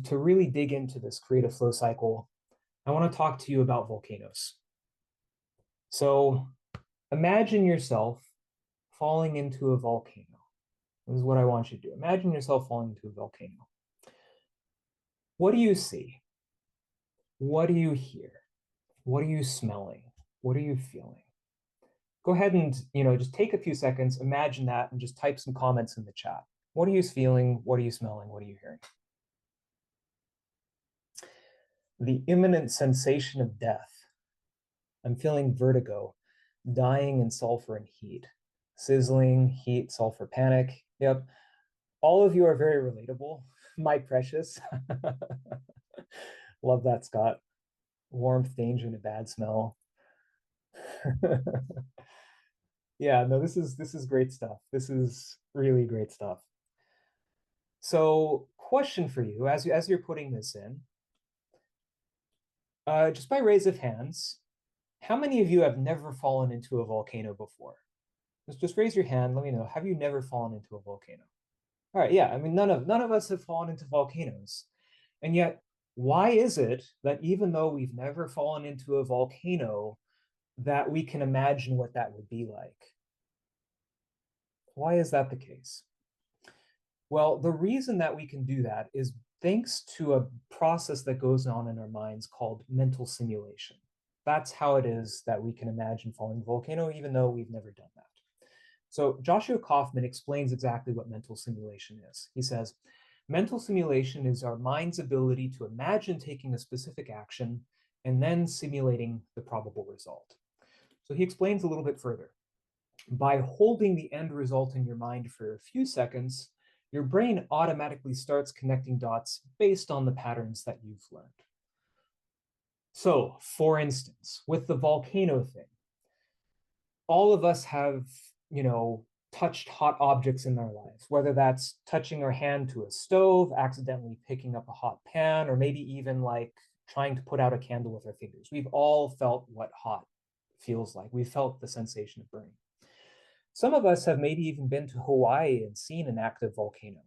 To really dig into this creative flow cycle, I want to talk to you about volcanoes. So imagine yourself falling into a volcano. This is what I want you to do. Imagine yourself falling into a volcano. What do you see? What do you hear? What are you smelling? What are you feeling? Go ahead and, just take a few seconds, imagine that, and just type some comments in the chat. What are you feeling? What are you smelling? What are you hearing? The imminent sensation of death. I'm feeling vertigo, dying in sulfur and heat. Sizzling, heat, sulfur, panic. Yep. All of you are very relatable. My precious. Love that, Scott. Warmth, danger, and a bad smell. Yeah, no, this is great stuff. This is really great stuff. So, question for you as you're putting this in, just by raise of hands, how many of you have never fallen into a volcano before? Just raise your hand. Let me know. Have you never fallen into a volcano? All right, yeah. I mean, none of us have fallen into volcanoes, and yet, why is it that even though we've never fallen into a volcano, that we can imagine what that would be like? Why is that the case? Well, the reason that we can do that is thanks to a process that goes on in our minds called mental simulation. That's how it is that we can imagine falling a volcano, even though we've never done that. So Joshua Kaufman explains exactly what mental simulation is. He says, mental simulation is our mind's ability to imagine taking a specific action and then simulating the probable result. So he explains a little bit further. By holding the end result in your mind for a few seconds, your brain automatically starts connecting dots based on the patterns that you've learned. So, for instance, with the volcano thing, all of us have, touched hot objects in our lives, whether that's touching our hand to a stove, accidentally picking up a hot pan, or maybe even like trying to put out a candle with our fingers. We've all felt what hot feels like. We've felt the sensation of burning. Some of us have maybe even been to Hawaii and seen an active volcano.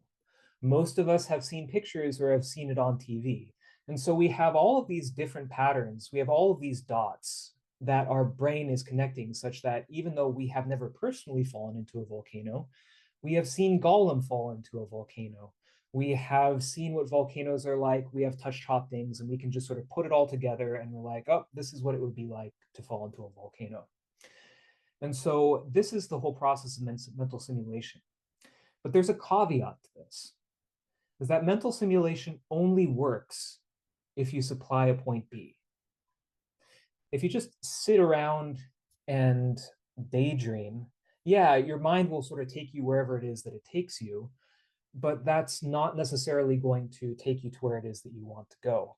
Most of us have seen pictures or have seen it on TV. And so we have all of these different patterns. We have all of these dots that our brain is connecting, such that even though we have never personally fallen into a volcano, we have seen Gollum fall into a volcano. We have seen what volcanoes are like. We have touched hot things, and we can just sort of put it all together and we're like, oh, this is what it would be like to fall into a volcano. And so this is the whole process of mental simulation. But there's a caveat to this, is that mental simulation only works if you supply a point B. If you just sit around and daydream, yeah, your mind will sort of take you wherever it is that it takes you, but that's not necessarily going to take you to where it is that you want to go.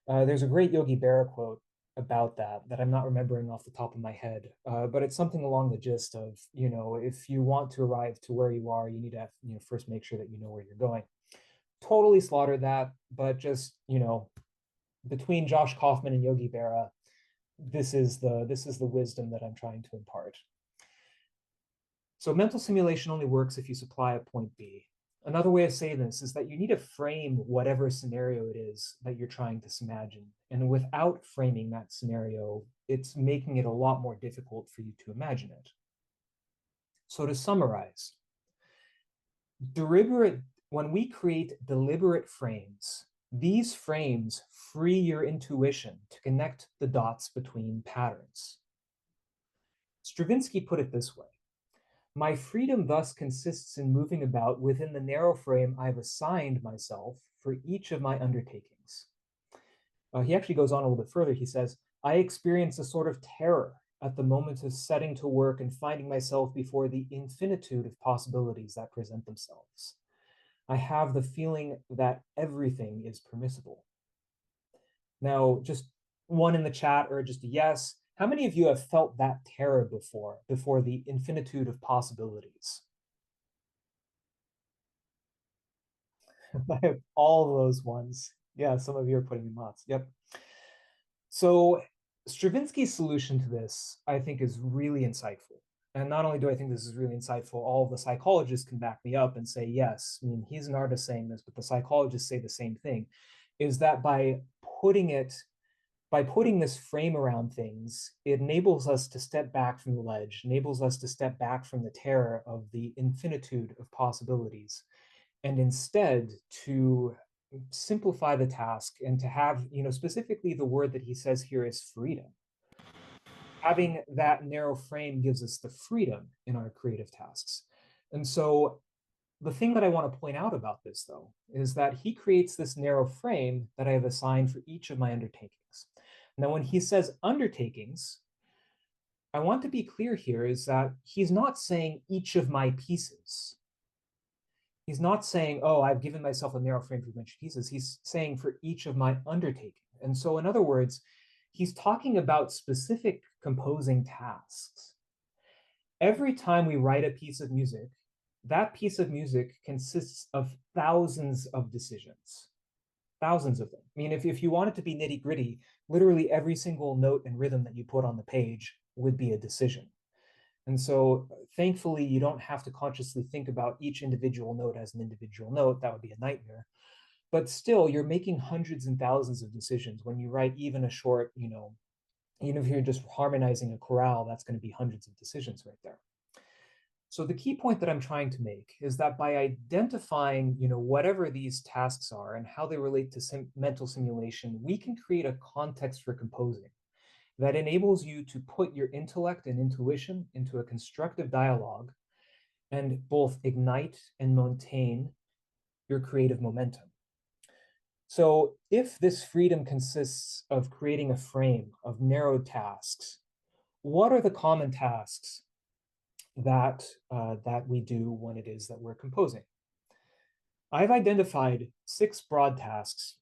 There's a great Yogi Berra quote about that I'm not remembering off the top of my head, but it's something along the gist of, if you want to arrive to where you are, you need to first make sure that you know where you're going. Totally slaughter that, but just, between Josh Kaufman and Yogi Berra, this is the wisdom that I'm trying to impart. So mental simulation only works if you supply a point B. Another way of saying this is that you need to frame whatever scenario it is that you're trying to imagine. And without framing that scenario, it's making it a lot more difficult for you to imagine it. So to summarize, when we create deliberate frames, these frames free your intuition to connect the dots between patterns. Stravinsky put it this way: my freedom thus consists in moving about within the narrow frame I've assigned myself for each of my undertakings. He actually goes on a little bit further. He says, I experience a sort of terror at the moment of setting to work and finding myself before the infinitude of possibilities that present themselves. I have the feeling that everything is permissible. Now, just one in the chat or just a yes. How many of you have felt that terror before the infinitude of possibilities? I have all those ones. Yeah, some of you are putting in lots. Yep. So Stravinsky's solution to this, I think, is really insightful. And not only do I think this is really insightful, all of the psychologists can back me up and say, yes, I mean, he's an artist saying this, but the psychologists say the same thing, is that by putting this frame around things, it enables us to step back from the ledge, enables us to step back from the terror of the infinitude of possibilities, and instead to simplify the task and to have, specifically the word that he says here is freedom. Having that narrow frame gives us the freedom in our creative tasks. And so the thing that I want to point out about this, though, is that he creates this narrow frame that I have assigned for each of my undertakings. Now, when he says undertakings, I want to be clear here is that he's not saying each of my pieces. He's not saying, oh, I've given myself a narrow frame for each pieces. He's saying for each of my undertakings. And so, in other words, he's talking about specific composing tasks. Every time we write a piece of music, that piece of music consists of thousands of decisions, thousands of them. I mean, if you want it to be nitty gritty, literally every single note and rhythm that you put on the page would be a decision. And so thankfully, you don't have to consciously think about each individual note as an individual note. That would be a nightmare. But still, you're making hundreds and thousands of decisions when you write even a short, even if you're just harmonizing a chorale, that's going to be hundreds of decisions right there. So the key point that I'm trying to make is that by identifying, whatever these tasks are and how they relate to mental simulation, we can create a context for composing that enables you to put your intellect and intuition into a constructive dialogue and both ignite and maintain your creative momentum. So if this freedom consists of creating a frame of narrowed tasks, what are the common tasks that we do when it is that we're composing? I've identified 6 broad tasks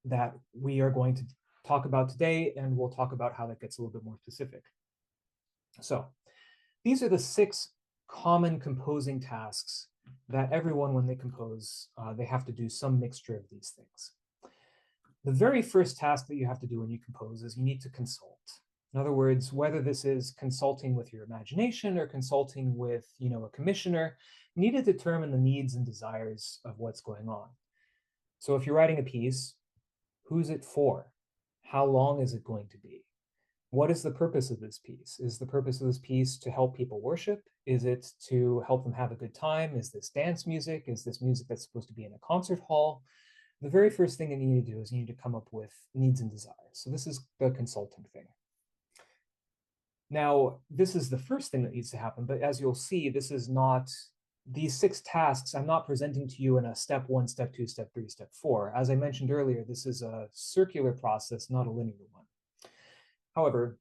that we are going to talk about today, and we'll talk about how that gets a little bit more specific. So these are the 6 common composing tasks that everyone, when they compose, they have to do some mixture of these things. The very first task that you have to do when you compose is you need to consult. In other words, whether this is consulting with your imagination or consulting with, a commissioner, you need to determine the needs and desires of what's going on. So if you're writing a piece, who's it for? How long is it going to be? What is the purpose of this piece? Is the purpose of this piece to help people worship? Is it to help them have a good time? Is this dance music? Is this music that's supposed to be in a concert hall? The very first thing that you need to do is you need to come up with needs and desires. So this is the consulting thing. Now, this is the first thing that needs to happen, but as you'll see, this is not, these 6 tasks I'm not presenting to you in a step 1, step 2, step 3, step 4. As I mentioned earlier, this is a circular process, not a linear one. However,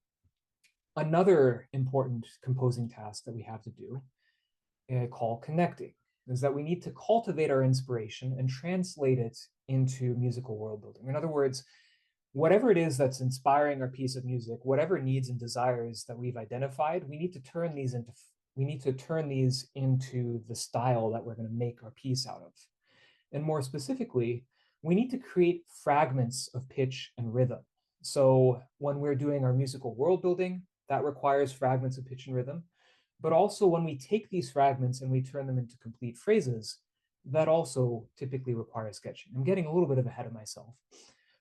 another important composing task that we have to do, I call connecting, is that we need to cultivate our inspiration and translate it into musical world building. In other words, whatever it is that's inspiring our piece of music, whatever needs and desires that we've identified, we need to turn these into the style that we're going to make our piece out of. And more specifically, we need to create fragments of pitch and rhythm. So when we're doing our musical world building, that requires fragments of pitch and rhythm. But also when we take these fragments and we turn them into complete phrases, that also typically requires sketching. I'm getting a little bit ahead of myself.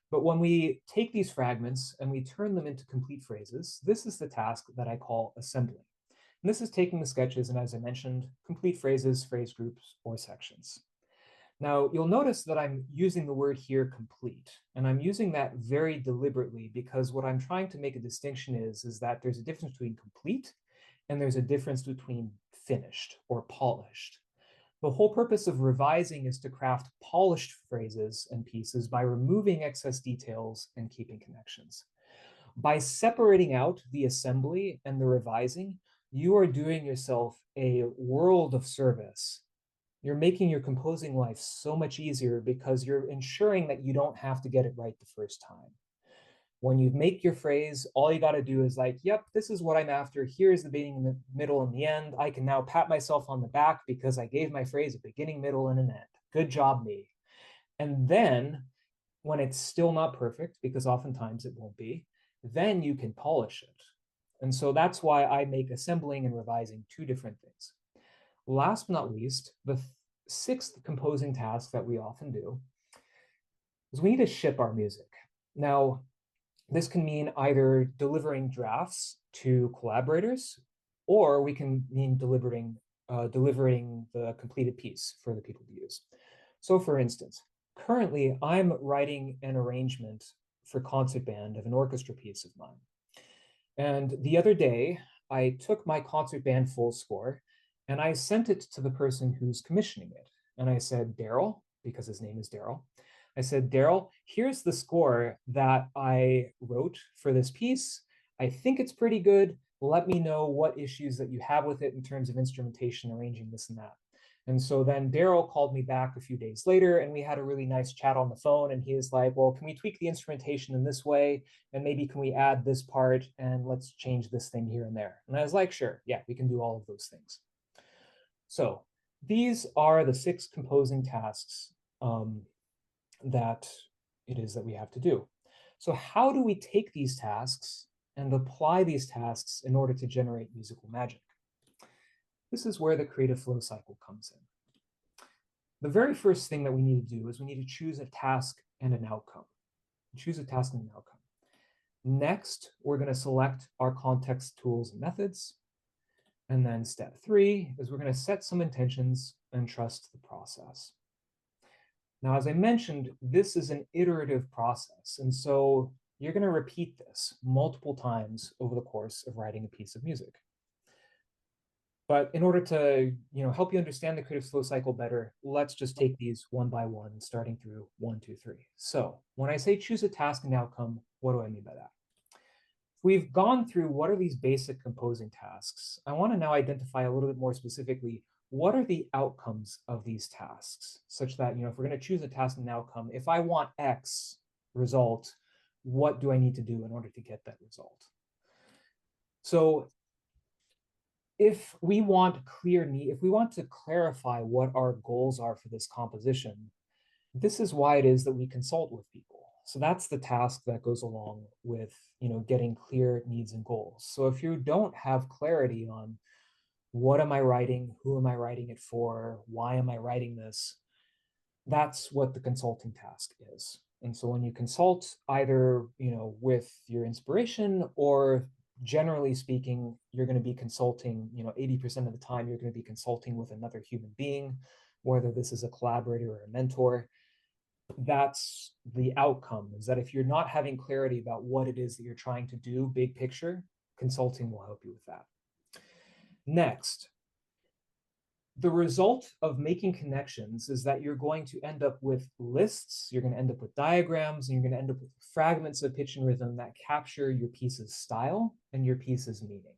But when we take these fragments and we turn them into complete phrases, this is the task that I call assembling. And this is taking the sketches and, as I mentioned, complete phrases, phrase groups, or sections. Now, you'll notice that I'm using the word here complete, and I'm using that very deliberately because what I'm trying to make a distinction is that there's a difference between complete and there's a difference between finished or polished. The whole purpose of revising is to craft polished phrases and pieces by removing excess details and keeping connections. By separating out the assembly and the revising, you are doing yourself a world of service. You're making your composing life so much easier because you're ensuring that you don't have to get it right the first time. When you make your phrase, all you got to do is like, yep, this is what I'm after. Here's the beginning, the middle, and the end. I can now pat myself on the back because I gave my phrase a beginning, middle, and an end. Good job, me. And then when it's still not perfect, because oftentimes it won't be, then you can polish it. And so that's why I make assembling and revising two different things. Last but not least, the sixth composing task that we often do is we need to ship our music. Now, this can mean either delivering drafts to collaborators, or we can mean delivering the completed piece for the people to use. So for instance, currently I'm writing an arrangement for concert band of an orchestra piece of mine. And the other day, I took my concert band full score and I sent it to the person who's commissioning it. And I said, Daryl, because his name is Daryl, I said, Daryl, here's the score that I wrote for this piece. I think it's pretty good. Let me know what issues that you have with it in terms of instrumentation, arranging this and that. And so then Daryl called me back a few days later and we had a really nice chat on the phone. And he was like, well, can we tweak the instrumentation in this way? And maybe can we add this part and let's change this thing here and there. And I was like, sure, yeah, we can do all of those things. So these are the 6 composing tasks that it is that we have to do. So how do we take these tasks and apply these tasks in order to generate musical magic? This is where the creative flow cycle comes in. The very first thing that we need to do is we need to choose a task and an outcome. Choose a task and an outcome. Next, we're going to select our context tools and methods. And then step 3 is we're going to set some intentions and trust the process. Now, as I mentioned, this is an iterative process. And so you're going to repeat this multiple times over the course of writing a piece of music. But in order to help you understand the creative flow cycle better, let's just take these one by one, starting through 1, 2, 3. So when I say choose a task and outcome, what do I mean by that? We've gone through what are these basic composing tasks. I want to now identify a little bit more specifically, what are the outcomes of these tasks, such that, if we're going to choose a task and an outcome, if I want X result, what do I need to do in order to get that result? So if we want to clarify what our goals are for this composition, this is why it is that we consult with people. So that's the task that goes along with, getting clear needs and goals. So if you don't have clarity on what am I writing, who am I writing it for, why am I writing this, that's what the consulting task is. And so when you consult either, with your inspiration, or generally speaking, you're going to be consulting, 80% of the time, you're going to be consulting with another human being, whether this is a collaborator or a mentor. That's the outcome, is that if you're not having clarity about what it is that you're trying to do, big picture, consulting will help you with that. Next, the result of making connections is that you're going to end up with lists, you're going to end up with diagrams, and you're going to end up with fragments of pitch and rhythm that capture your piece's style and your piece's meaning.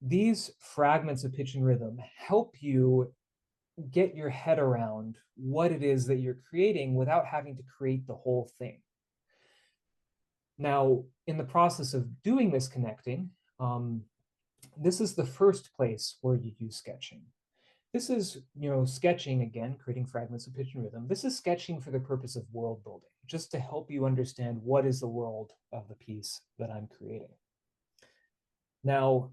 These fragments of pitch and rhythm help you get your head around what it is that you're creating without having to create the whole thing. Now, in the process of doing this connecting, this is the first place where you use sketching. This is, sketching, again, creating fragments of pitch and rhythm. This is sketching for the purpose of world building, just to help you understand what is the world of the piece that I'm creating. Now,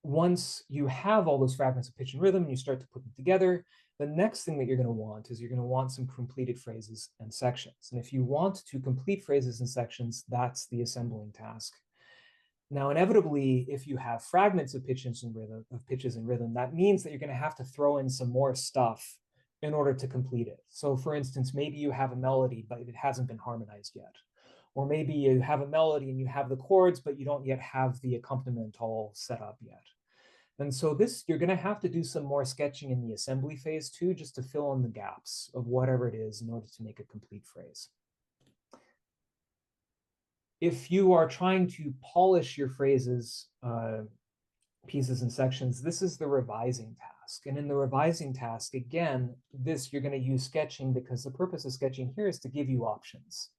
once you have all those fragments of pitch and rhythm and you start to put them together, the next thing that you're going to want is you're going to want some completed phrases and sections. And if you want to complete phrases and sections, that's the assembling task. Now, inevitably, if you have fragments of pitches and rhythm, that means that you're going to have to throw in some more stuff in order to complete it. So for instance, maybe you have a melody, but it hasn't been harmonized yet. Or maybe you have a melody and you have the chords, but you don't yet have the accompaniment all set up yet. And so you're going to have to do some more sketching in the assembly phase too, just to fill in the gaps of whatever it is in order to make a complete phrase. If you are trying to polish your phrases, pieces and sections, this is the revising task. And in the revising task, again, you're going to use sketching because the purpose of sketching here is to give you options.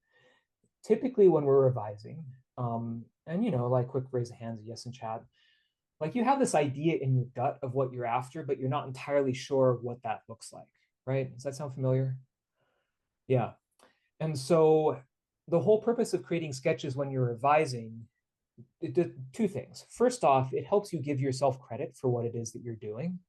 Typically when we're revising, and like quick raise of hands, yes in chat, like you have this idea in your gut of what you're after, but you're not entirely sure what that looks like, right? Does that sound familiar? Yeah. And so the whole purpose of creating sketches when you're revising, it did two things. First off, it helps you give yourself credit for what it is that you're doing,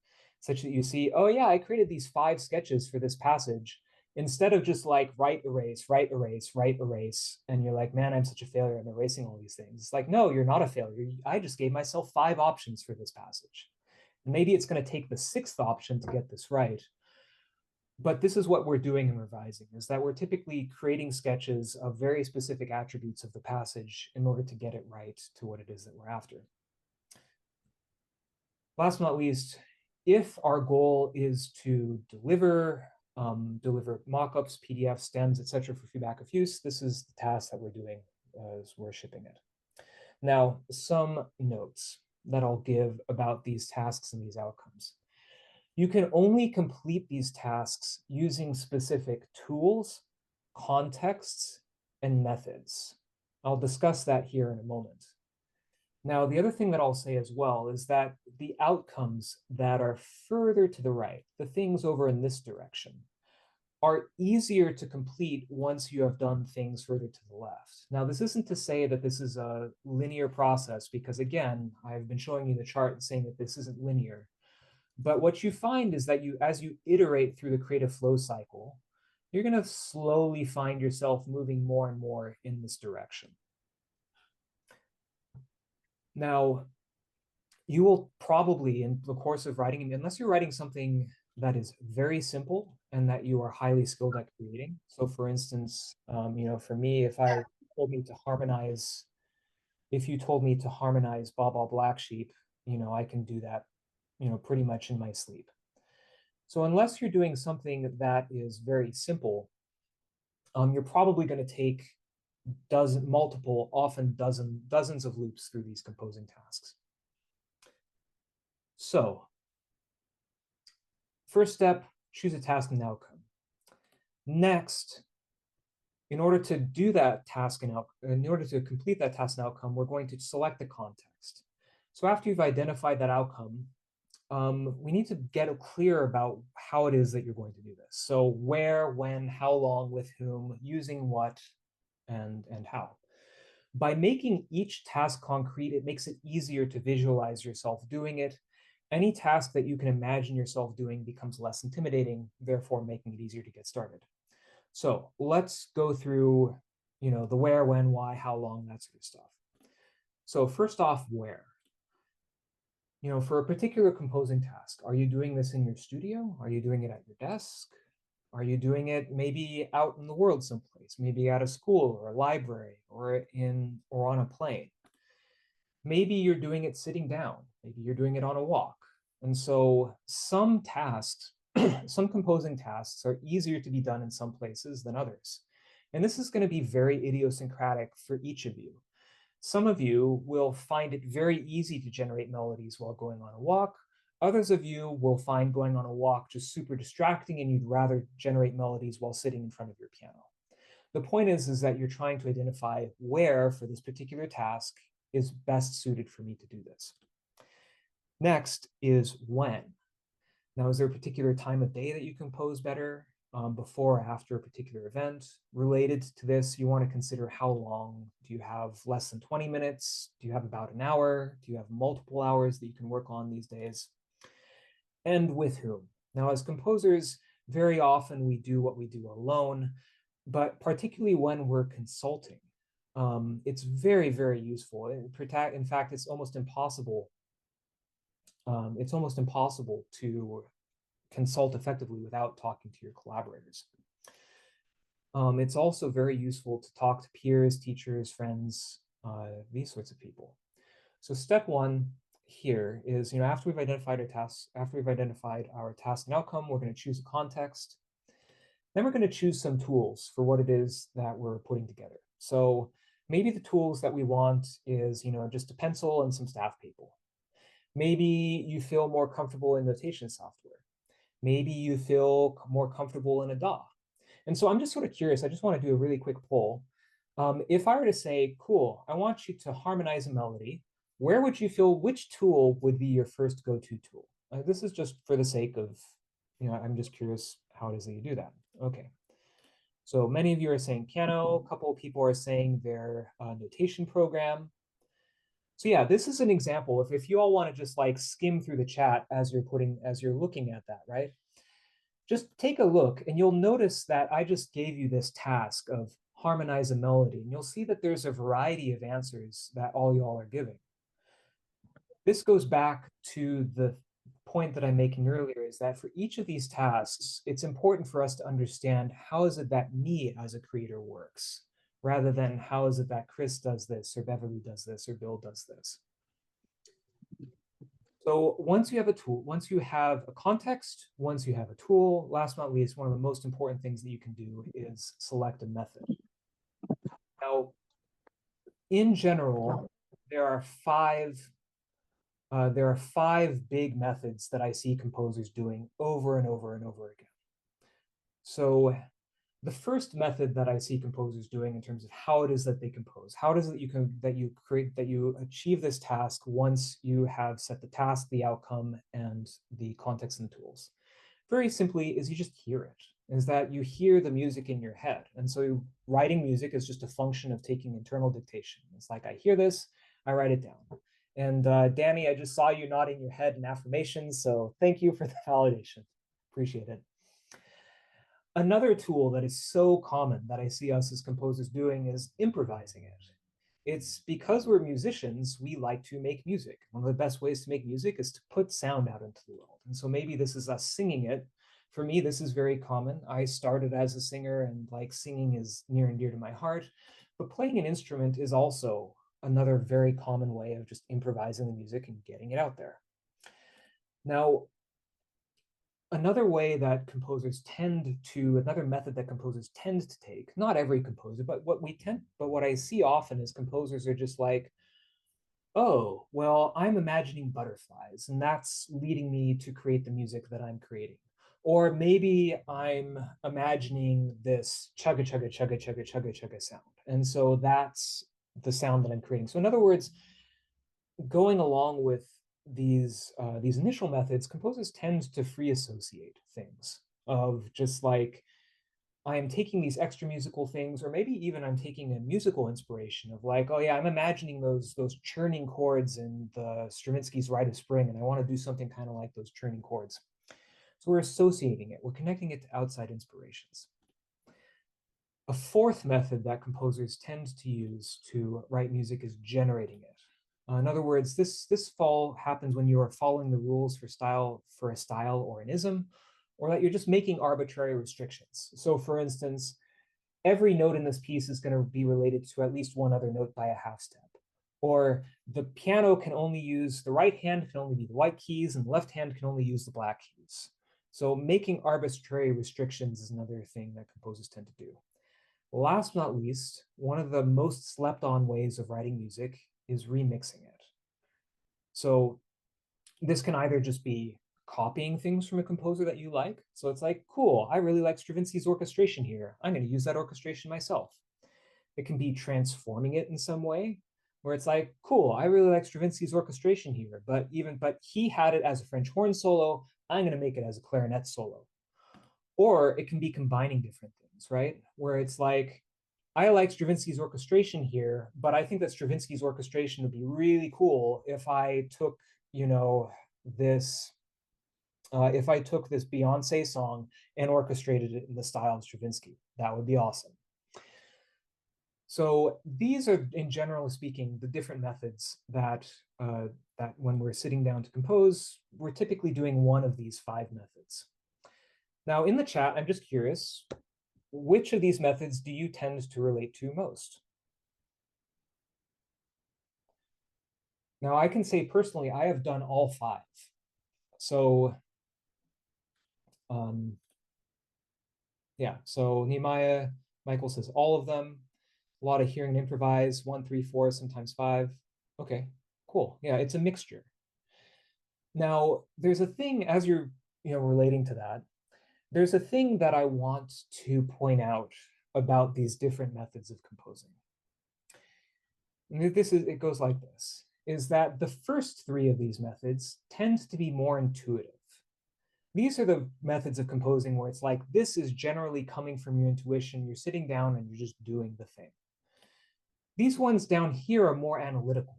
such that you see, oh yeah, I created these 5 sketches for this passage, instead of just like write, erase, write, erase, write, erase. And you're like, man, I'm such a failure. I'm erasing all these things. It's like, no, you're not a failure. I just gave myself 5 options for this passage. And maybe it's going to take the 6th option to get this right. But this is what we're doing in revising, is that we're typically creating sketches of very specific attributes of the passage in order to get it right to what it is that we're after. Last but not least, if our goal is to deliver mock-ups, PDFs, stems, etc. for feedback of use, this is the task that we're doing as we're shipping it. Now, some notes that I'll give about these tasks and these outcomes. You can only complete these tasks using specific tools, contexts, and methods. I'll discuss that here in a moment. Now, the other thing that I'll say as well is that the outcomes that are further to the right, the things over in this direction, are easier to complete once you have done things further to the left. Now, this isn't to say that this is a linear process, because again, I've been showing you the chart and saying that this isn't linear. But what you find is that as you iterate through the creative flow cycle, you're going to slowly find yourself moving more and more in this direction. Now, you will probably, in the course of writing, unless you're writing something that is very simple and that you are highly skilled at creating. So for instance, for me, if you told me to harmonize Baa Baa Black Sheep, I can do that, pretty much in my sleep. So unless you're doing something that is very simple, you're probably going to take dozens of loops through these composing tasks. So first step, choose a task and outcome. Next, in order to complete that task and outcome, we're going to select the context. So after you've identified that outcome, we need to get clear about how it is that you're going to do this. So where, when, how long, with whom, using what, and how. By making each task concrete, it makes it easier to visualize yourself doing it. Any task that you can imagine yourself doing becomes less intimidating, therefore making it easier to get started. So let's go through, the where, when, why, how long, that sort of stuff. So first off, where? For a particular composing task, are you doing this in your studio? Are you doing it at your desk? Are you doing it maybe out in the world someplace, maybe at a school or a library or on a plane? Maybe you're doing it sitting down. Maybe you're doing it on a walk. And so some tasks, some composing tasks are easier to be done in some places than others. And this is going to be very idiosyncratic for each of you. Some of you will find it very easy to generate melodies while going on a walk. Others of you will find going on a walk just super distracting, and you'd rather generate melodies while sitting in front of your piano. The point is that you're trying to identify where, for this particular task, is best suited for me to do this. Next is when. Now, is there a particular time of day that you compose better, before or after a particular event? Related to this, you want to consider how long. Do you have less than 20 minutes? Do you have about an hour? Do you have multiple hours that you can work on these days? And with whom? Now, as composers, very often we do what we do alone, but particularly when we're consulting, it's very, very useful. In fact, it's almost impossible. It's almost impossible to consult effectively without talking to your collaborators. It's also very useful to talk to peers, teachers, friends, these sorts of people. So step one here is, after we've identified our task and outcome, we're going to choose a context. Then we're going to choose some tools for what it is that we're putting together. So maybe the tools that we want is, just a pencil and some staff paper. Maybe you feel more comfortable in notation software. Maybe you feel more comfortable in a DAW. And so I'm just sort of curious. I just want to do a really quick poll. If I were to say, cool, I want you to harmonize a melody, where would you feel, which tool would be your first go-to tool? This is just for the sake of, I'm just curious how it is that you do that. Okay. So many of you are saying piano. A couple of people are saying their notation program. So yeah, this is an example. If you all want to just like skim through the chat as you're looking at that, right? Just take a look and you'll notice that I just gave you this task of harmonize a melody. And you'll see that there's a variety of answers that all y'all are giving. This goes back to the point that I'm making earlier, is that for each of these tasks, it's important for us to understand how is it that me as a creator works, rather than how is it that Chris does this, or Beverly does this, or Bill does this. So once you have a tool, once you have a context, once you have a tool, last but not least, one of the most important things that you can do is select a method. Now, in general, there are five big methods that I see composers doing over and over and over again. So the first method that I see composers doing in terms of how it is that they compose, how it is that you achieve this task once you have set the task, the outcome, and the context and the tools. Very simply is you just hear it, is that you hear the music in your head. And so writing music is just a function of taking internal dictation. It's like, I hear this, I write it down. And Danny, I just saw you nodding your head in affirmation, so thank you for the validation. Appreciate it. Another tool that is so common that I see us as composers doing is improvising it. It's because we're musicians, we like to make music. One of the best ways to make music is to put sound out into the world. And so maybe this is us singing it. For me, this is very common. I started as a singer, and like singing is near and dear to my heart. But playing an instrument is also another very common way of just improvising the music and getting it out there. Now, another method that composers tend to take, not every composer, but what I see often is composers are just like, oh, well, I'm imagining butterflies, and that's leading me to create the music that I'm creating. Or maybe I'm imagining this chugga chugga chugga chugga chugga chugga sound. And so that's the sound that I'm creating. So in other words, going along with these initial methods, composers tend to free associate things of just like, I am taking these extra musical things, or maybe even I'm taking a musical inspiration of like, oh yeah, I'm imagining those churning chords in the Stravinsky's Rite of Spring, and I want to do something kind of like those churning chords. So we're associating it, we're connecting it to outside inspirations. A fourth method that composers tend to use to write music is generating it. In other words, this fall happens when you are following the rules for a style or an ism, or that you're just making arbitrary restrictions. So for instance, every note in this piece is going to be related to at least one other note by a half step. Or the piano can only use, the right hand can only be the white keys, and the left hand can only use the black keys. So making arbitrary restrictions is another thing that composers tend to do. Last but not least, one of the most slept on ways of writing music is remixing it. So this can either just be copying things from a composer that you like. So it's like, cool, I really like Stravinsky's orchestration here. I'm going to use that orchestration myself. It can be transforming it in some way, where it's like, cool, I really like Stravinsky's orchestration here, but he had it as a French horn solo. I'm going to make it as a clarinet solo. Or it can be combining different things, right? Where it's like, I like Stravinsky's orchestration here, but I think that Stravinsky's orchestration would be really cool if I took, this Beyonce song and orchestrated it in the style of Stravinsky. That would be awesome. So these are, in general speaking, the different methods that when we're sitting down to compose, we're typically doing one of these 5 methods. Now in the chat, I'm just curious, which of these methods do you tend to relate to most? Now I can say personally, I have done all 5. So yeah, so Nehemiah, Michael says all of them. A lot of hearing and improvise, 1, 3, 4, sometimes 5. Okay, cool. Yeah, it's a mixture. Now, there's a thing, as you're relating to that, there's a thing that I want to point out about these different methods of composing. And it goes like this, is that the first 3 of these methods tend to be more intuitive. These are the methods of composing where it's like, this is generally coming from your intuition. You're sitting down and you're just doing the thing. These ones down here are more analytical,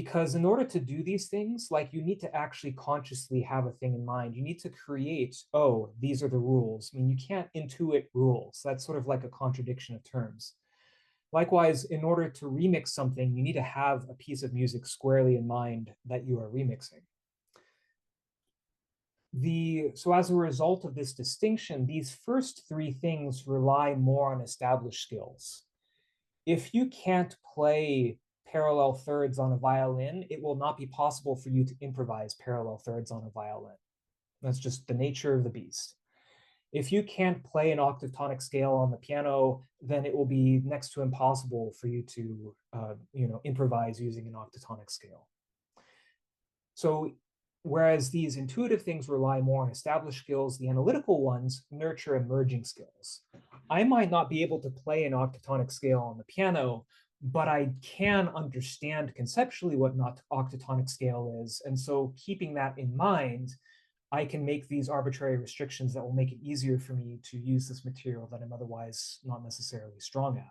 Because in order to do these things, like you need to actually consciously have a thing in mind. You need to create, oh, these are the rules. I mean, you can't intuit rules. That's sort of like a contradiction of terms. Likewise, in order to remix something, you need to have a piece of music squarely in mind that you are remixing. So as a result of this distinction, these first three things rely more on established skills. If you can't play parallel thirds on a violin, it will not be possible for you to improvise parallel thirds on a violin. That's just the nature of the beast. If you can't play an octave tonic scale on the piano, then it will be next to impossible for you to improvise using an octatonic scale. So whereas these intuitive things rely more on established skills, the analytical ones nurture emerging skills. I might not be able to play an octatonic scale on the piano, but I can understand conceptually what an octatonic scale is. And so keeping that in mind, I can make these arbitrary restrictions that will make it easier for me to use this material that I'm otherwise not necessarily strong at.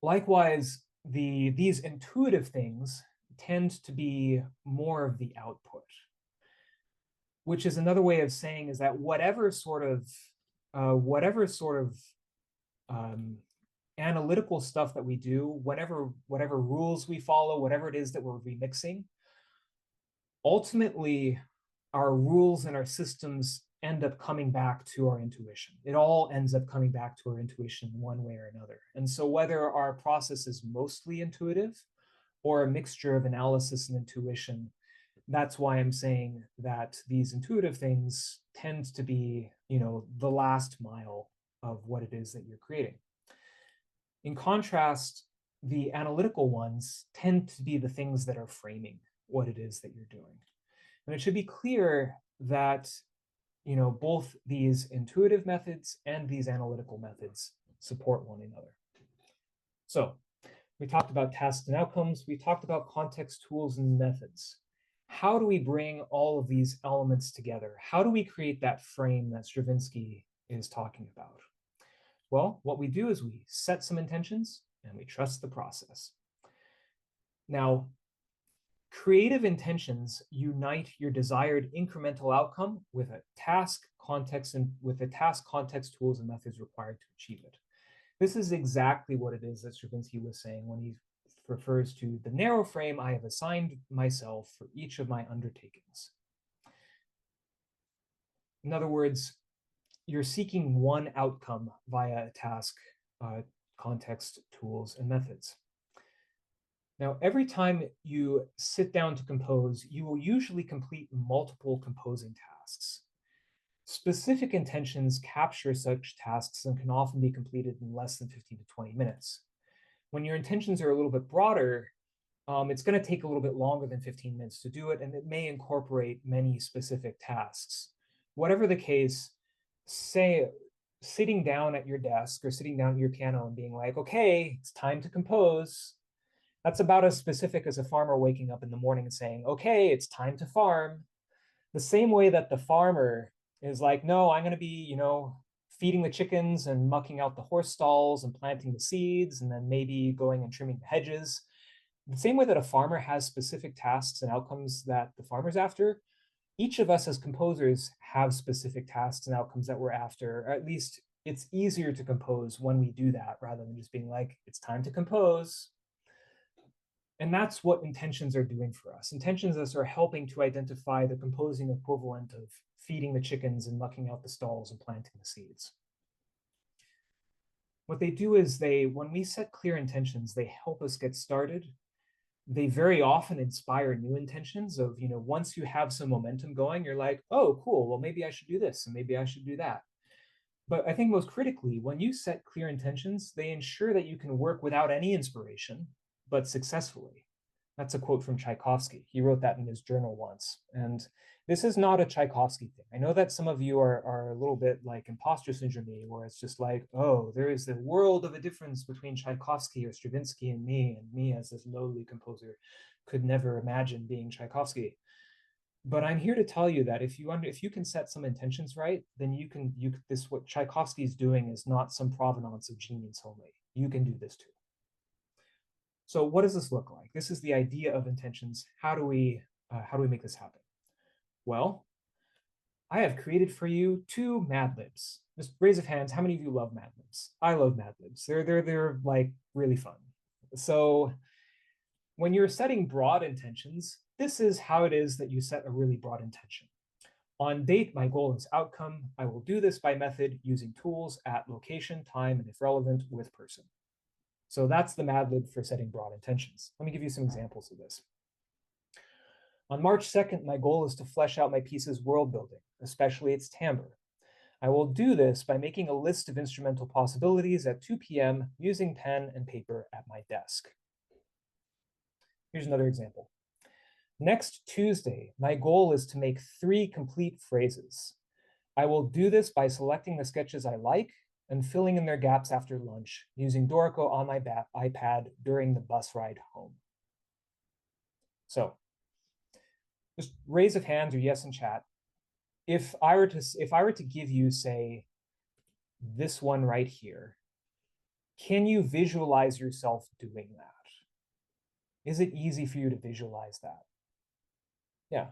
Likewise, these intuitive things tend to be more of the output, which is another way of saying is that whatever sort of analytical stuff that we do, whatever rules we follow, whatever it is that we're remixing, ultimately our rules and our systems end up coming back to our intuition. It all ends up coming back to our intuition one way or another. And so whether our process is mostly intuitive or a mixture of analysis and intuition, that's why I'm saying that these intuitive things tend to be, the last mile of what it is that you're creating. In contrast, the analytical ones tend to be the things that are framing what it is that you're doing. And it should be clear that, both these intuitive methods and these analytical methods support one another. So we talked about tasks and outcomes. We talked about context, tools, and methods. How do we bring all of these elements together? How do we create that frame that Stravinsky is talking about? Well, what we do is we set some intentions and we trust the process. Now, creative intentions unite your desired incremental outcome with a task context and with the task context, tools, and methods required to achieve it. This is exactly what it is that Stravinsky was saying when he refers to the narrow frame I have assigned myself for each of my undertakings. In other words, you're seeking one outcome via a task, context, tools, and methods. Now, every time you sit down to compose, you will usually complete multiple composing tasks. Specific intentions capture such tasks and can often be completed in less than 15 to 20 minutes. When your intentions are a little bit broader, it's going to take a little bit longer than 15 minutes to do it, and it may incorporate many specific tasks. Whatever the case, say sitting down at your desk or sitting down at your piano and being like, okay, it's time to compose. That's about as specific as a farmer waking up in the morning and saying, okay, it's time to farm. The same way that the farmer is like, no, I'm going to be, feeding the chickens and mucking out the horse stalls and planting the seeds and then maybe going and trimming the hedges. The same way that a farmer has specific tasks and outcomes that the farmer's after, each of us as composers have specific tasks and outcomes that we're after, or at least it's easier to compose when we do that rather than just being like, it's time to compose. And that's what intentions are doing for us. Intentions are helping to identify the composing equivalent of feeding the chickens and mucking out the stalls and planting the seeds. What they do is when we set clear intentions, they help us get started. They very often inspire new intentions of, once you have some momentum going, you're like, oh, cool, well, maybe I should do this and maybe I should do that. But I think most critically, when you set clear intentions, they ensure that you can work without any inspiration, but successfully. That's a quote from Tchaikovsky. He wrote that in his journal once. And this is not a Tchaikovsky thing. I know that some of you are a little bit like imposter syndrome, where it's just like, oh, there is the world of a difference between Tchaikovsky or Stravinsky and me as this lowly composer could never imagine being Tchaikovsky. But I'm here to tell you that if you can set some intentions right, then what Tchaikovsky is doing is not some provenance of genius only. You can do this too. So what does this look like? This is the idea of intentions. How do we make this happen? Well, I have created for you two Mad Libs. Just raise of hands, how many of you love Mad Libs? I love Mad Libs. They're like really fun. So when you're setting broad intentions, this is how it is that you set a really broad intention. On date, my goal is outcome. I will do this by method using tools at location, time, and if relevant, with person. So that's the Mad Lib for setting broad intentions. Let me give you some examples of this. On March 2nd, my goal is to flesh out my piece's world building, especially its timbre. I will do this by making a list of instrumental possibilities at 2 p.m. using pen and paper at my desk. Here's another example. Next Tuesday, my goal is to make 3 complete phrases. I will do this by selecting the sketches I like and filling in their gaps after lunch using Dorico on my iPad during the bus ride home. So just raise of hands or yes in chat. If I were to give you, say, this one right here, can you visualize yourself doing that? Is it easy for you to visualize that? Yeah.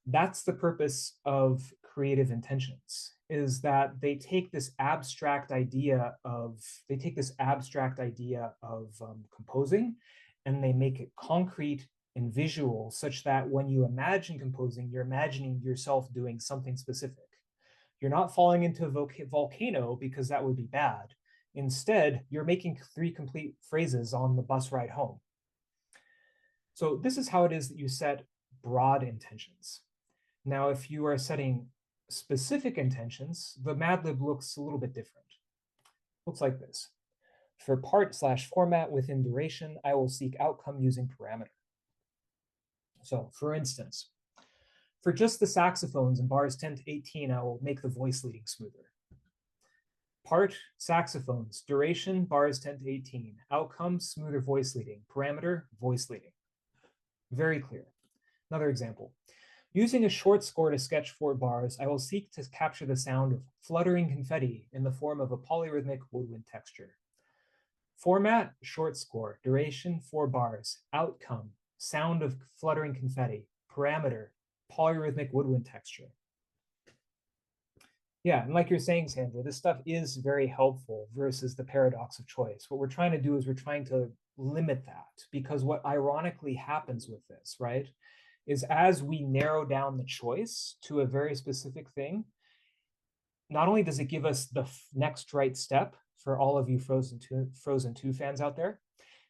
That's the purpose of creative intentions, is that they take this abstract idea of composing, and they make it concrete and visual, such that when you imagine composing, you're imagining yourself doing something specific. You're not falling into a volcano because that would be bad. Instead, you're making 3 complete phrases on the bus ride home. So this is how it is that you set broad intentions. Now, if you are setting specific intentions, the Mad Lib looks a little bit different. Looks like this. For part/format within duration, I will seek outcome using parameter. So for instance, for just the saxophones in bars 10 to 18, I will make the voice leading smoother. Part saxophones, duration bars 10 to 18, outcome smoother voice leading, parameter voice leading. Very clear. Another example. Using a short score to sketch 4 bars, I will seek to capture the sound of fluttering confetti in the form of a polyrhythmic woodwind texture. Format, short score, duration, 4 bars, outcome, sound of fluttering confetti, parameter, polyrhythmic woodwind texture. Yeah, and like you're saying, Sandra, this stuff is very helpful versus the paradox of choice. What we're trying to do is we're trying to limit that, because what ironically happens with this, right, is as we narrow down the choice to a very specific thing, not only does it give us the next right step for all of you Frozen 2 fans out there,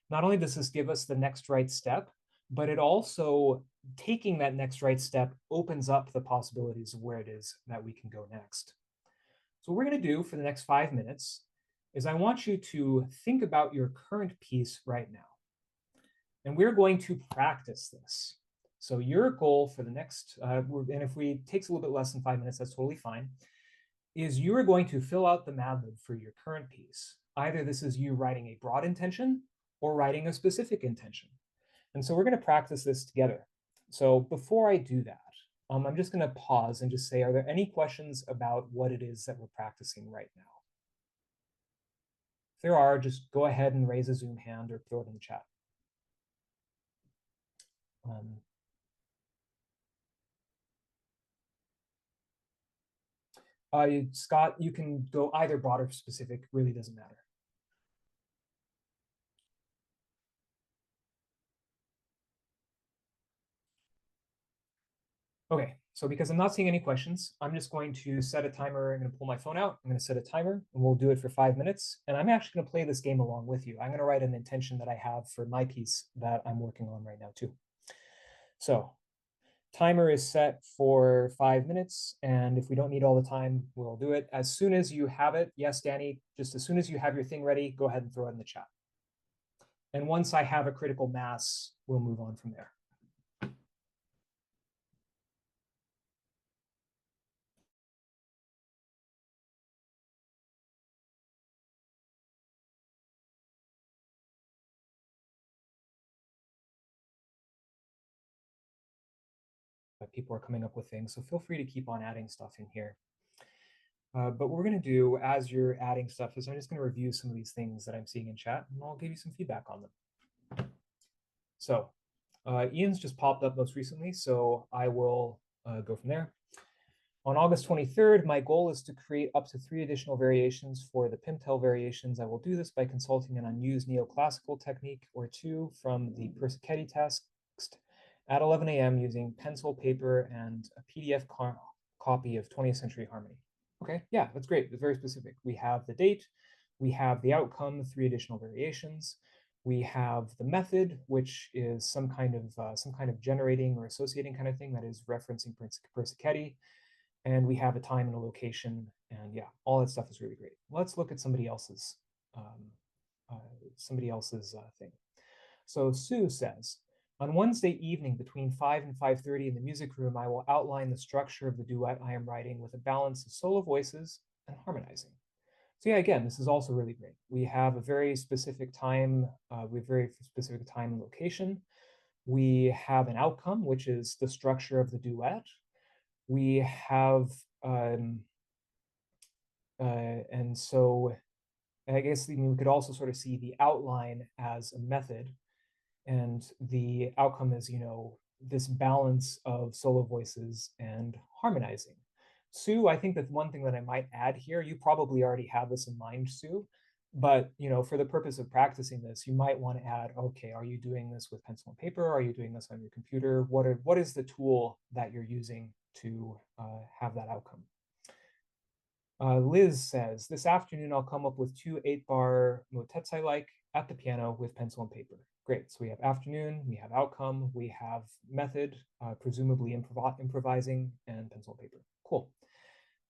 not only does this give us the next right step, but it also, taking that next right step, opens up the possibilities of where it is that we can go next. So what we're going to do for the next 5 minutes is I want you to think about your current piece right now. And we're going to practice this. So your goal for the next, and if it takes a little bit less than 5 minutes, that's totally fine, is you are going to fill out the Mad Lib for your current piece. Either this is you writing a broad intention or writing a specific intention. And so we're going to practice this together. So before I do that, I'm just going to pause and just say, are there any questions about what it is that we're practicing right now? If there are, just go ahead and raise a Zoom hand or throw it in the chat. Scott, you can go either broad or specific, really doesn't matter. Okay, so because I'm not seeing any questions, I'm just going to set a timer. I'm going to pull my phone out. I'm going to set a timer, and we'll do it for 5 minutes. And I'm actually going to play this game along with you. I'm going to write an intention that I have for my piece that I'm working on right now too. So timer is set for 5 minutes, and if we don't need all the time, we'll do it. As soon as you have it, yes, Danny, just as soon as you have your thing ready, go ahead and throw it in the chat. And once I have a critical mass, we'll move on from there. People are coming up with things, so feel free to keep on adding stuff in here. But what we're going to do as you're adding stuff is I'm just going to review some of these things that I'm seeing in chat, and I'll give you some feedback on them. So Ian's just popped up most recently, so I will go from there. On August 23rd, my goal is to create up to 3 additional variations for the Pimtel variations. I will do this by consulting an unused neoclassical technique or 2 from the Persichetti text at 11 a.m. using pencil, paper, and a PDF copy of 20th Century Harmony. Okay, yeah, that's great. It's very specific. We have the date, we have the outcome, 3 additional variations. We have the method, which is some kind of generating or associating kind of thing that is referencing Persichetti. And we have a time and a location, and yeah, all that stuff is really great. Let's look at somebody else's thing. So Sue says, on Wednesday evening between 5 and 5:30 in the music room, I will outline the structure of the duet I am writing with a balance of solo voices and harmonizing. So yeah, again, this is also really great. We have a very specific time, and location. We have an outcome, which is the structure of the duet. We have, and so I guess we could also sort of see the outline as a method, and the outcome is, this balance of solo voices and harmonizing. Sue, I think that one thing that I might add here, you probably already have this in mind, Sue, but for the purpose of practicing this, you might want to add, okay, are you doing this with pencil and paper? Are you doing this on your computer? What is the tool that you're using to have that outcome? Liz says, this afternoon I'll come up with 2 8-bar motets I like at the piano with pencil and paper. Great, so we have afternoon, we have outcome, we have method, presumably improvising, and pencil and paper. Cool.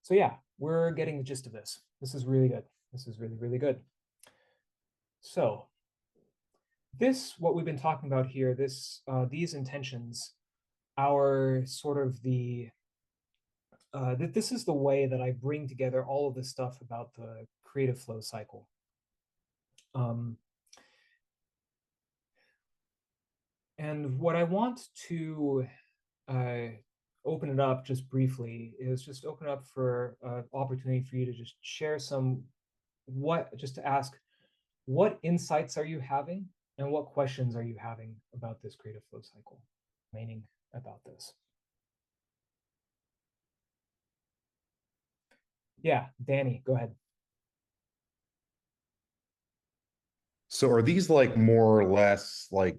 So yeah, we're getting the gist of this. This is really good. This is really, really good. So what we've been talking about here, these intentions, our sort of this is the way that I bring together all of this stuff about the creative flow cycle. And what I want to open it up just briefly is just open up for opportunity for you to just share just to ask, what insights are you having and what questions are you having about this creative flow cycle, meaning about this? Yeah, Danny, go ahead. So are these like more or less like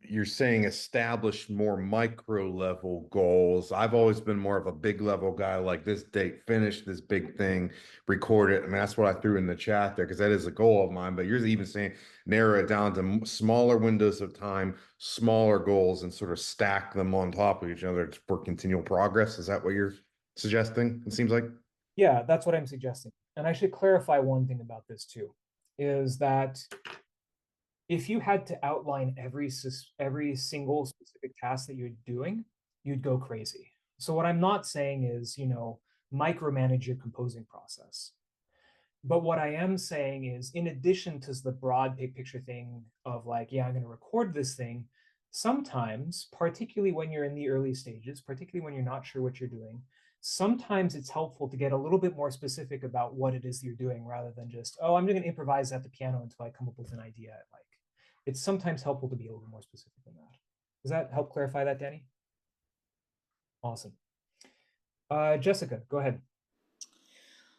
you're saying established more micro level goals? I've always been more of a big level guy, like this date, finish this big thing, record it. I mean, that's what I threw in the chat there because that is a goal of mine. But you're even saying narrow it down to smaller windows of time, smaller goals, and sort of stack them on top of each other for continual progress. Is that what you're suggesting? It seems like. Yeah, that's what I'm suggesting. And I should clarify one thing about this too, is that if you had to outline every single specific task that you're doing, you'd go crazy. So what I'm not saying is, micromanage your composing process. But what I am saying is, in addition to the broad big picture thing of like, yeah, I'm going to record this thing, sometimes, particularly when you're in the early stages, particularly when you're not sure what you're doing, sometimes it's helpful to get a little bit more specific about what it is you're doing rather than just, oh, I'm going to improvise at the piano until I come up with an idea I like. It's sometimes helpful to be a little more specific than that. Does that help clarify that, Danny? Awesome. Jessica, go ahead.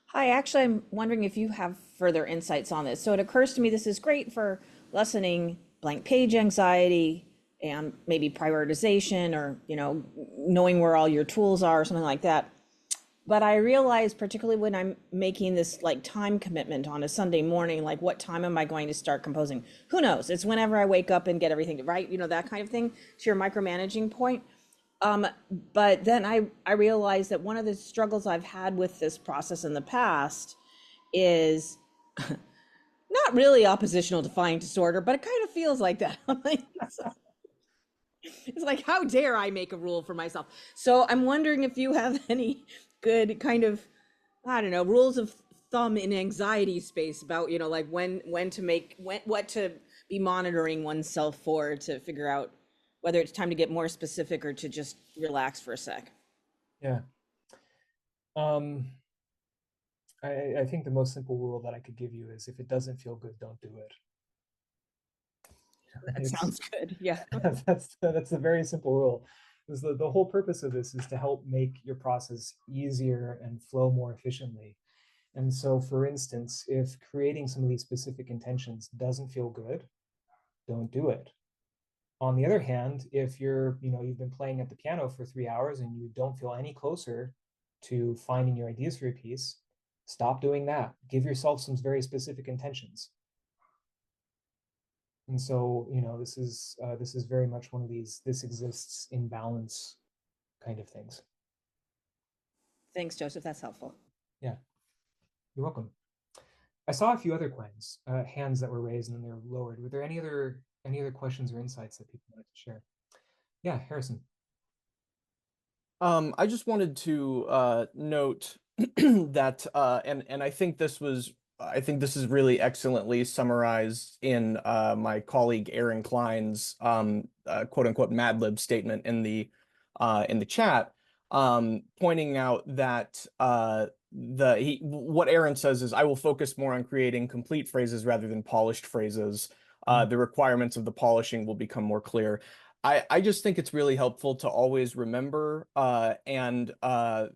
Hi, actually, I'm wondering if you have further insights on this. So it occurs to me this is great for lessening blank page anxiety and maybe prioritization or, knowing where all your tools are or something like that. But I realize, particularly when I'm making this like time commitment on a Sunday morning, like what time am I going to start composing? Who knows? It's whenever I wake up and get everything right, that kind of thing, to your micromanaging point. But then I realized that one of the struggles I've had with this process in the past is not really oppositional defining disorder, but it kind of feels like that. It's like, how dare I make a rule for myself? So I'm wondering if you have any good kind of, I don't know, rules of thumb in anxiety space about, like when to make, what to be monitoring oneself for to figure out whether it's time to get more specific or to just relax for a sec. Yeah. I think the most simple rule that I could give you is if it doesn't feel good, don't do it. That sounds good. Yeah. That's a very simple rule. Because the whole purpose of this is to help make your process easier and flow more efficiently. And so, for instance, if creating some of these specific intentions doesn't feel good, don't do it. On the other hand, if you've been playing at the piano for 3 hours and you don't feel any closer to finding your ideas for your piece, stop doing that. Give yourself some very specific intentions. And so, this is very much one of these this exists in balance kind of things. Thanks, Joseph. That's helpful. Yeah, you're welcome. I saw a few other hands that were raised and then they're lowered. Were there any other questions or insights that people wanted to share? Yeah, Harrison. I just wanted to note that and I think this is really excellently summarized in my colleague Aaron Klein's quote unquote Mad Lib statement in the chat, pointing out that what Aaron says is, I will focus more on creating complete phrases rather than polished phrases. The requirements of the polishing will become more clear. I just think it's really helpful to always remember and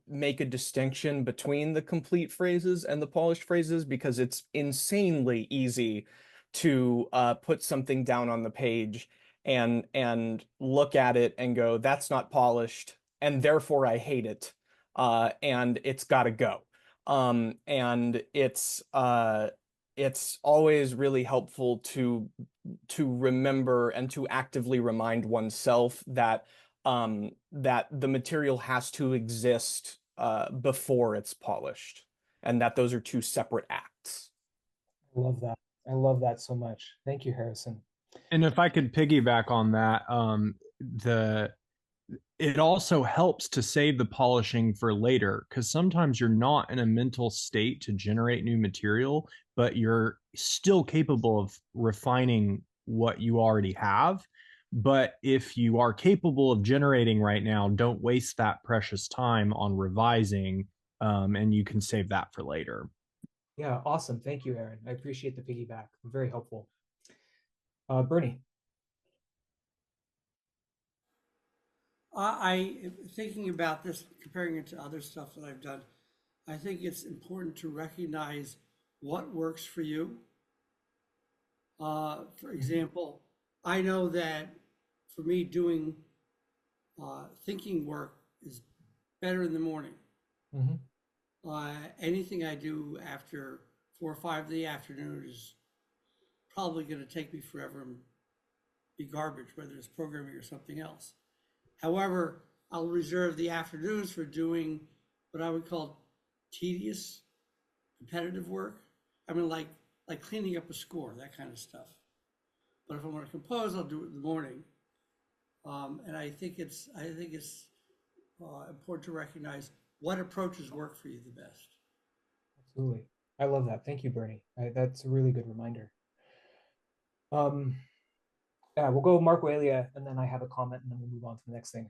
make a distinction between the complete phrases and the polished phrases, because it's insanely easy to put something down on the page and look at it and go, that's not polished, and therefore I hate it, and it's got to go. And it's always really helpful to remember and to actively remind oneself that that the material has to exist before it's polished, and that those are two separate acts. I love that. I love that so much. Thank you, Harrison. And if I could piggyback on that, it also helps to save the polishing for later, because sometimes you're not in a mental state to generate new material, but you're still capable of refining what you already have. But if you are capable of generating right now, don't waste that precious time on revising, and you can save that for later. Yeah, awesome. Thank you, Aaron. I appreciate the piggyback. Very helpful. Bernie. I thinking about this, comparing it to other stuff that I've done, I think it's important to recognize what works for you. For example, I know that for me, doing thinking work is better in the morning. Mhm. Anything I do after 4 or 5 in the afternoon is probably going to take me forever and be garbage, whether it's programming or something else. However, I'll reserve the afternoons for doing what I would call tedious, repetitive work. I mean, like cleaning up a score, that kind of stuff. But if I want to compose, I'll do it in the morning. And I think it's important to recognize what approaches work for you the best. Absolutely. I love that. Thank you, Bernie. That's a really good reminder. Yeah, we'll go Mark Walia, and then I have a comment, and then we'll move on to the next thing.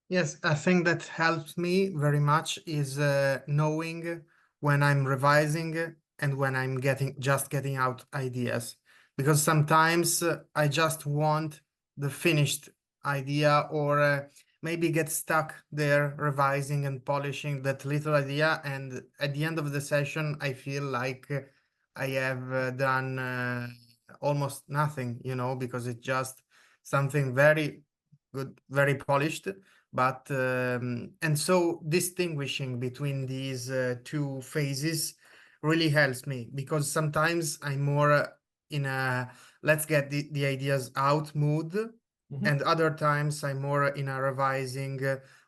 Yes, a thing that helps me very much is knowing when I'm revising and when I'm just getting out ideas. Because sometimes I just want the finished idea, or maybe get stuck there revising and polishing that little idea. And at the end of the session, I feel like I have done almost nothing, because it's just something very good, very polished. But and so distinguishing between these two phases really helps me, because sometimes I'm more in a let's get the ideas out mood, and other times I'm more in a revising,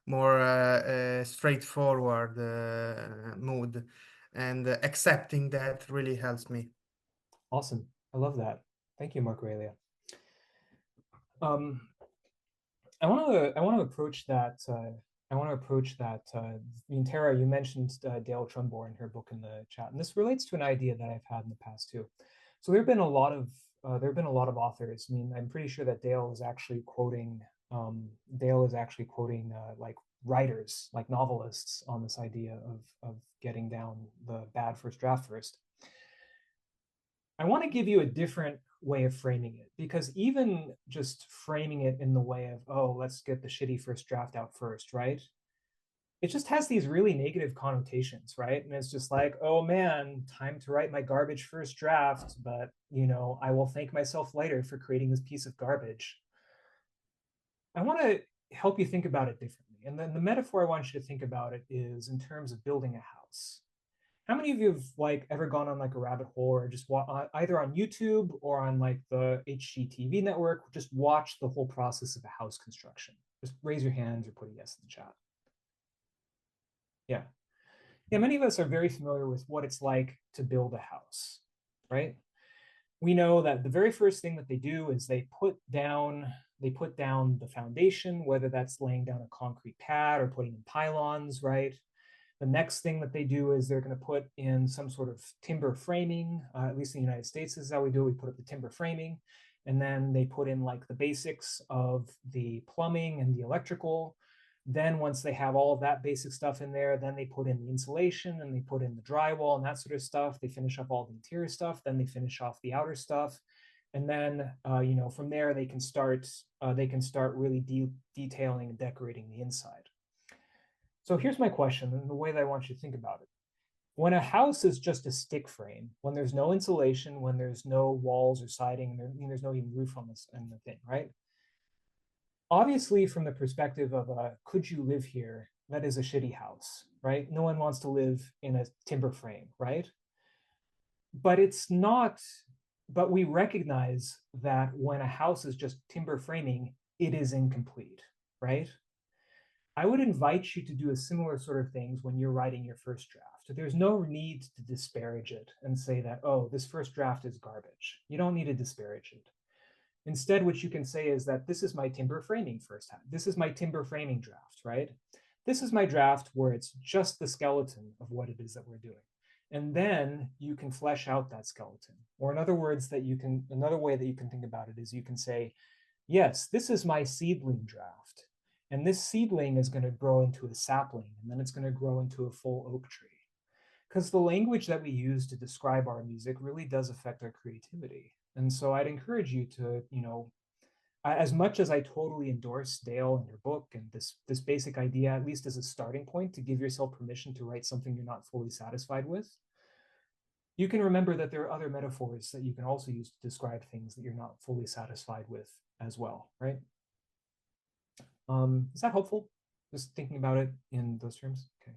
more straightforward mood, and accepting that really helps me. Awesome. I love that. Thank you, Mark Aurelia. I want to approach that. I mean, Tara, you mentioned Dale Trumbore in her book in the chat, and this relates to an idea that I've had in the past too. So there have been a lot of authors. I mean, I'm pretty sure that Dale is actually quoting like writers, like novelists, on this idea of getting down the bad first draft first. I want to give you a different way of framing it, because even just framing it in the way of, oh, let's get the shitty first draft out first, right? It just has these really negative connotations, right? And it's just like, oh man, time to write my garbage first draft, but I will thank myself later for creating this piece of garbage. I want to help you think about it differently. And then the metaphor I want you to think about it is in terms of building a house. How many of you have ever gone on a rabbit hole, or just either on YouTube or on the HGTV network, just watch the whole process of a house construction? Just raise your hands or put a yes in the chat. Yeah. Yeah, many of us are very familiar with what it's like to build a house, right? We know that the very first thing that they do is they put down the foundation, whether that's laying down a concrete pad or putting in pylons, right? The next thing that they do is they're going to put in some sort of timber framing. At least in the United States, this is how we do it. We put up the timber framing, and then they put in the basics of the plumbing and the electrical. Then once they have all of that basic stuff in there, then they put in the insulation and they put in the drywall and that sort of stuff. They finish up all the interior stuff. Then they finish off the outer stuff. And then, from there, they can start really detailing and decorating the inside. So here's my question, and the way that I want you to think about it. When a house is just a stick frame, when there's no insulation, when there's no walls or siding, there's no even roof on this and the thing, right? Obviously, from the perspective of could you live here, that is a shitty house, right? No one wants to live in a timber frame, right? But it's not, but we recognize that when a house is just timber framing, it is incomplete, right? I would invite you to do a similar sort of things when you're writing your first draft. There's no need to disparage it and say that, oh, this first draft is garbage. You don't need to disparage it. Instead, what you can say is that this is my timber framing first half. This is my timber framing draft, right? This is my draft where it's just the skeleton of what it is that we're doing. And then you can flesh out that skeleton. Or in other words, another way that you can think about it is you can say, yes, this is my seedling draft. And this seedling is going to grow into a sapling, and then it's going to grow into a full oak tree. Because the language that we use to describe our music really does affect our creativity. And so I'd encourage you to, as much as I totally endorse Dale and your book and this basic idea, at least as a starting point, to give yourself permission to write something you're not fully satisfied with, you can remember that there are other metaphors that you can also use to describe things that you're not fully satisfied with as well, right? Is that helpful? Just thinking about it in those terms? Okay.